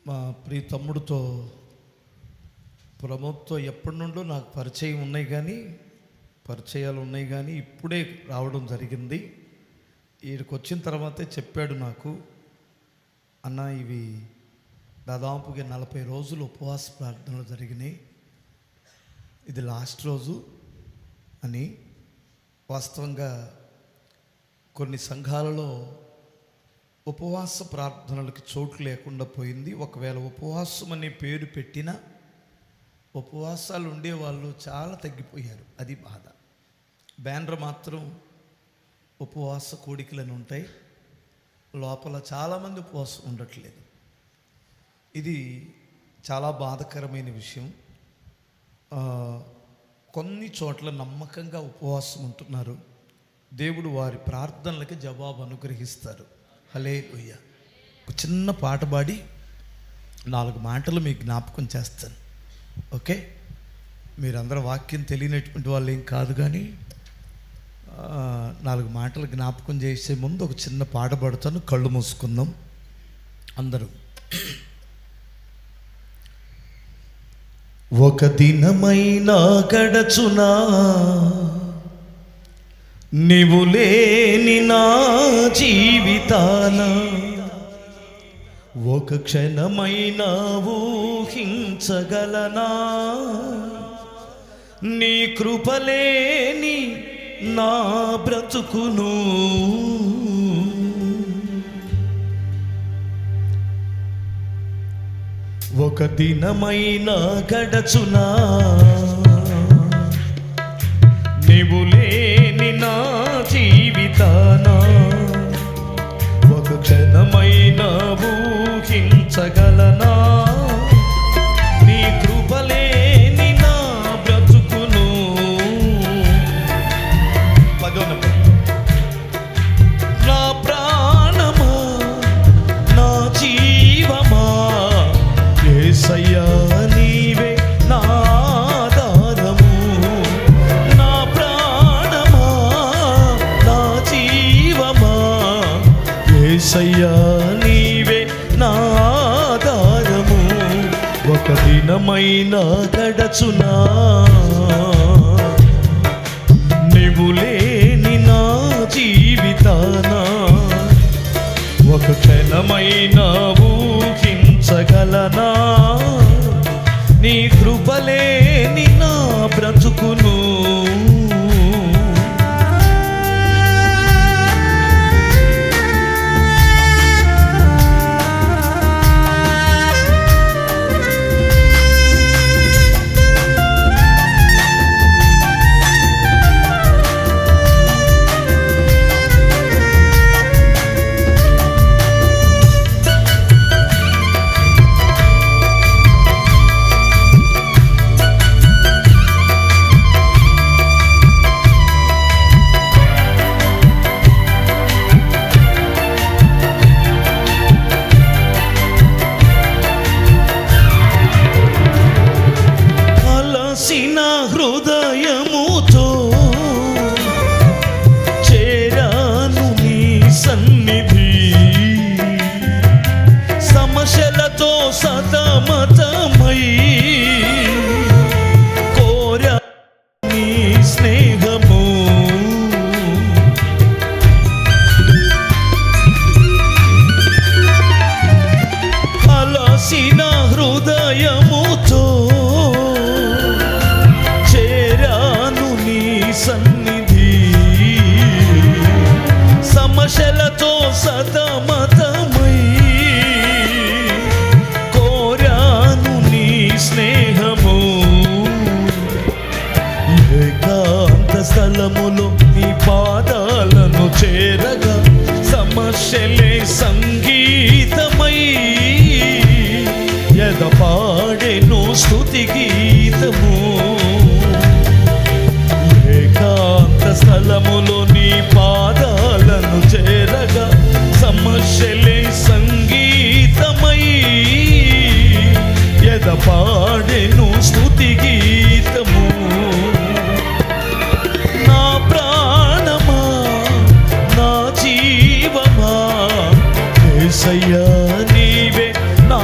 మా ప్రియ తమ్ముడితో ప్రమోద్తో ఎప్పటి నుండో నాకు పరిచయాలు ఉన్నాయి కానీ ఇప్పుడే రావడం జరిగింది. ఈడికి వచ్చిన తర్వాతే చెప్పాడు నాకు, అన్న ఇవి దాదాపుగా 40 రోజులు ఉపవాస ప్రార్థనలు జరిగినాయి, ఇది లాస్ట్ రోజు అని. వాస్తవంగా కొన్ని సంఘాలలో ఉపవాస ప్రార్థనలకు చోటు లేకుండా పోయింది. ఒకవేళ ఉపవాసం అనే పేరు పెట్టినా ఉపవాసాలు ఉండేవాళ్ళు చాలా తగ్గిపోయారు, అది బాధ. బ్యానర్ మాత్రం ఉపవాస కోడికలని ఉంటాయి, లోపల చాలామంది ఉపవాసం ఉండట్లేదు. ఇది చాలా బాధాకరమైన విషయం. కొన్ని చోట్ల నమ్మకంగా ఉపవాసం ఉంటున్నారు, దేవుడు వారి ప్రార్థనలకి జవాబు అనుగ్రహిస్తారు. హల్లెలూయా. ఒక చిన్న పాట పాడి 4 మాటలు మీకు జ్ఞాపకం చేస్తాను, ఓకే? మీరందరూ వాక్యం తెలియనటువంటి వాళ్ళు ఏం కాదు, కానీ 4 మాటలు జ్ఞాపకం చేసే ముందు ఒక చిన్న పాట పాడుతాను. కళ్ళు మూసుకుందాం అందరూ. ఒక దినమైనా గడచునా నీవు లేని నా జీవితాన, ఒక క్షణమైనా ఊహించగలనా నీ కృపలేని నా బ్రతుకును. ఒక దినమైనా గడచునా నీవు లేని నా జీవితాన, ఒక క్షణమైనా ఊహించగలనా నీ కృపలేని నా బ్రతుకును. నా ప్రాణమా నా జీవమా యేసయ్యా నీవే నా ఆధారము. నా ప్రాణమా నా జీవమా యేసయ్యా నీవే నా ఆధారము. ఒక దినమైనా గడచునా నీవు లేని నా జీవితాన, ఒక క్షణమైనా ఊహించగలనా నీ కృపలేని నా బ్రతుకును. హృదయముతో చేరాను నీ సన్నిధి, సమస్యలతో సతమతమై కోరా నీ స్నేహము. అలసిన హృదయముతో సన్నిధి, సమస్యలతో సతమతమై కోరాను నీ స్నేహము. ఏకాంత స్థలములో నీ పాదాలను చేరగా సమస్యలే సంగీతమై ఎదపాడెను స్తుతి గీతము. ఏకాంత స్థలములో నీ పాదాలను చేరగా సమస్యలే సంగీతమై ఎదపాడెను స్తుతి గీతము. నా ప్రాణమా నా జీవమా యేసయ్యా నీవే నా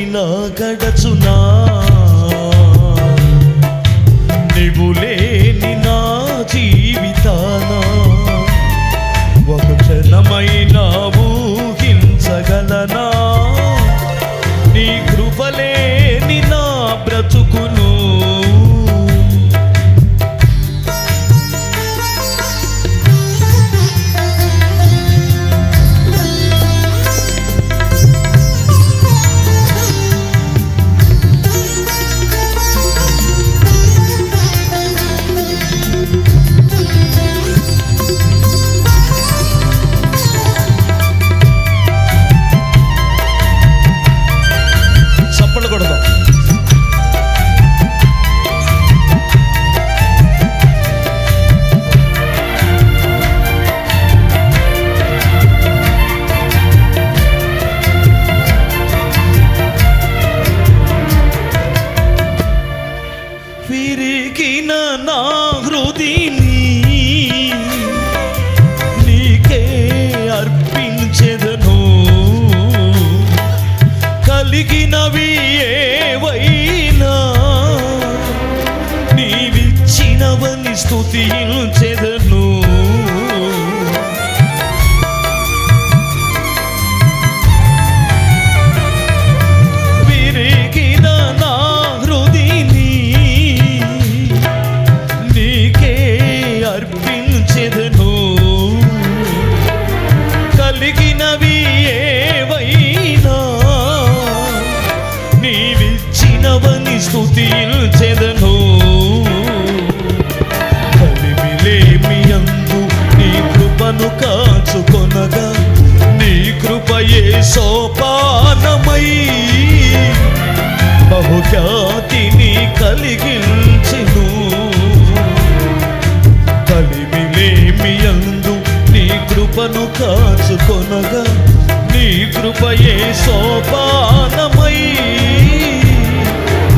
దినమైనా గడచునా నీవు లేని నా జీవితానా ఒక క్షణమైనా ఊహించగలనా నీ కృపలేని నా బ్రతుకును విరిగిన నా హృదయని నీకే అర్పించెదను కలిగినవి ఏవైనా నీవిచ్చినవని స్తుతించెదను కలిగినవి ఏవైనా నీవిచ్చినవని స్తుతించెదను కలిమిలేమియందు నీ కృపను కాచుకొనగా నీ కృపయే సోపానమై బహుఖ్యాతిని కలిగించెను కలిమిలేమియందు నీ కృపను కాచుకొనగా నీ కృపయే సోపానమై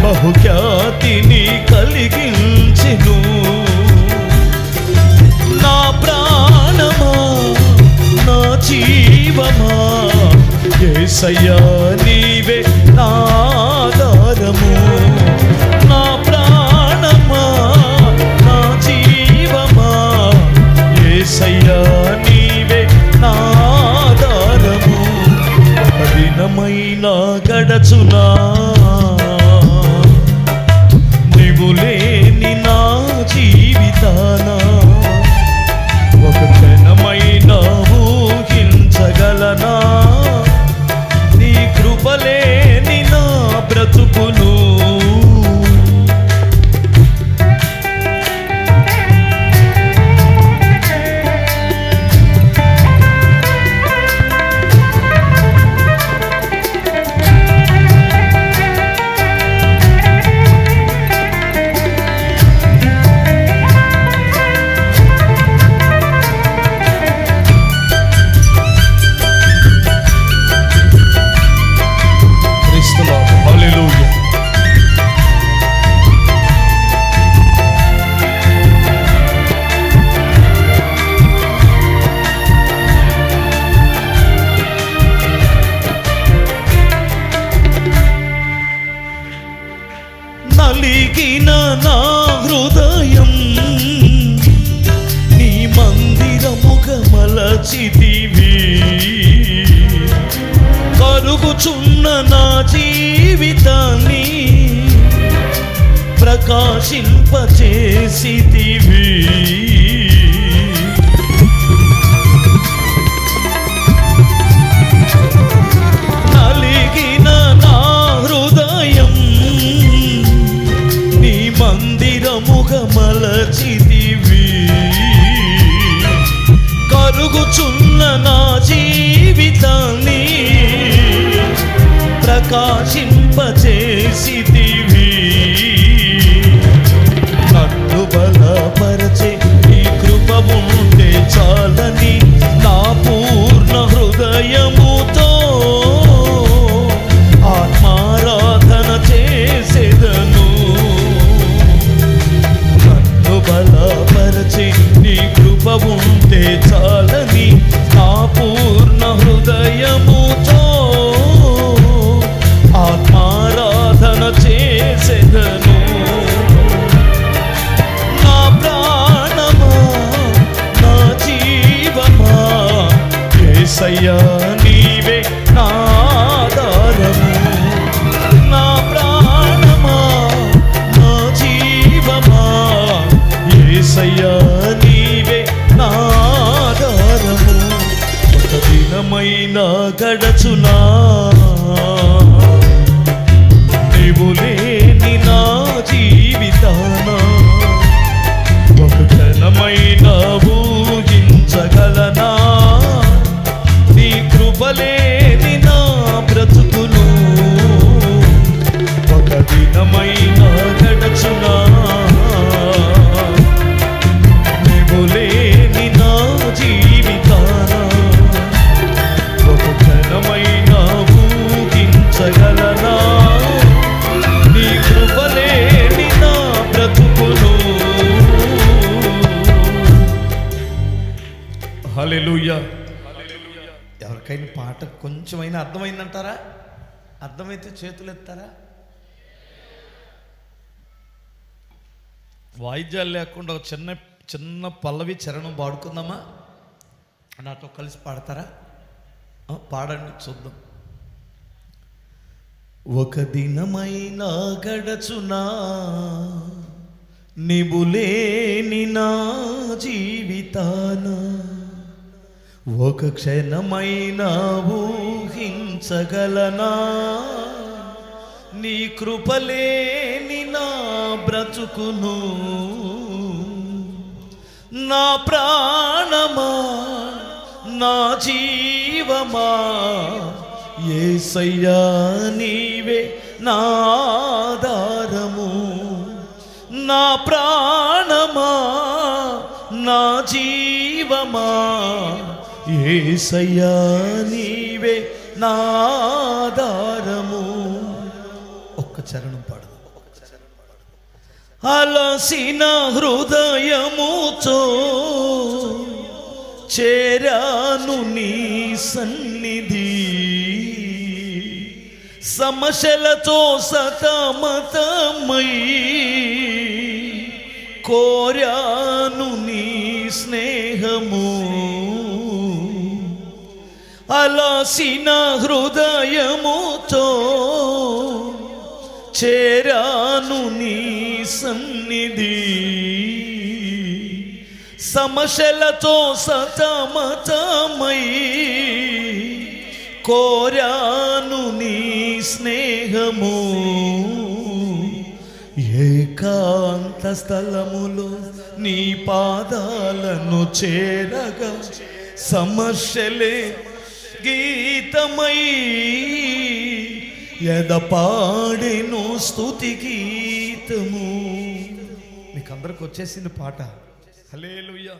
బహుఖ్యాతిని కలిగించెను నా ప్రాణమా నా జీవమా యేసయ్యా నీవే నా ఆధారము నా ప్రాణమా నా జీవమా యేసయ్యా నీవే నా ఆధారము దినమైనా గడచునా నీవు లేని నా జీవితానా ఒక క్షణమైనా ఊహించగలనా నీ కృపలేని నా బ్రతుకును నలిగిన నా హృదయం నీ మందిరముగ మలచితివి కరుగుచున్న నా జీవితాన్ని ప్రకాశింపచేసితివి నలిగిన నా హృదయం నీ మందిరముగ మలచితివి కరుగుచున్న నా జీవితాన్ని ప్రకాశింపచేసితివి నన్ను బలపరచే నీ కృప ఉంటే చాలని నా పూర్ణ హృదయముతో ఆత్మారాధన చేసేదను నన్ను బలపరచే నీ కృప ఉంటే చాలని నా పూర్ణ హృదయముతో ఆత్మ గడచునా నీవు లేని నా జీవితాన ఒక క్షణమైన ఊహించగలనా నీ కృపలేని నా బ్రతుకును ఒక దినమైన గడచునా నీవు లేని నా జీవితాన ఒక క్షణమైన ఊహించగలనా నీ కృపలేని నా బ్రతుకును. హల్లెలూయా. ఎవరికైనా పాట కొంచెమైనా అర్థమైందంటారా? అర్థమైతే చేతులు ఎత్తారా? వాయిద్యాలు లేకుండా ఒక చిన్న చిన్న పల్లవి చరణం పాడుకుందామా? నాతో కలిసి పాడతారా? పాడండి చూద్దాం. ఒక దినమైనా గడచునా నీవు లేని నా జీవితాన ఒక క్షణమైనా ఊహించగలనా నీ కృపలేని నా బ్రతుకును. నా ప్రాణమా నా జీవమా యేసయ్యా నీవే నా ఆధారము. నా ప్రాణమా నా జీవమా యేసయ్యా నీవే నా ఆధారము. ఒక్క చరణం పాడదు. అలసిన హృదయముతో చేరాను నీ సన్నిధి సమస్యలతో సతమతమై కోరాను నీ స్నేహము. అలసిన హృదయముతో చేరాను నీ సన్నిధి సమస్యలతో సతమతమై కోరాను నీ స్నేహము. ఏకాంత స్థలములో నీ పాదాలను చేరగా సమస్యలే గీతమై ఎదపాడెను స్తుతి గీతము. మీకు అందరికి వచ్చేసింది పాట. హల్లెలూయా.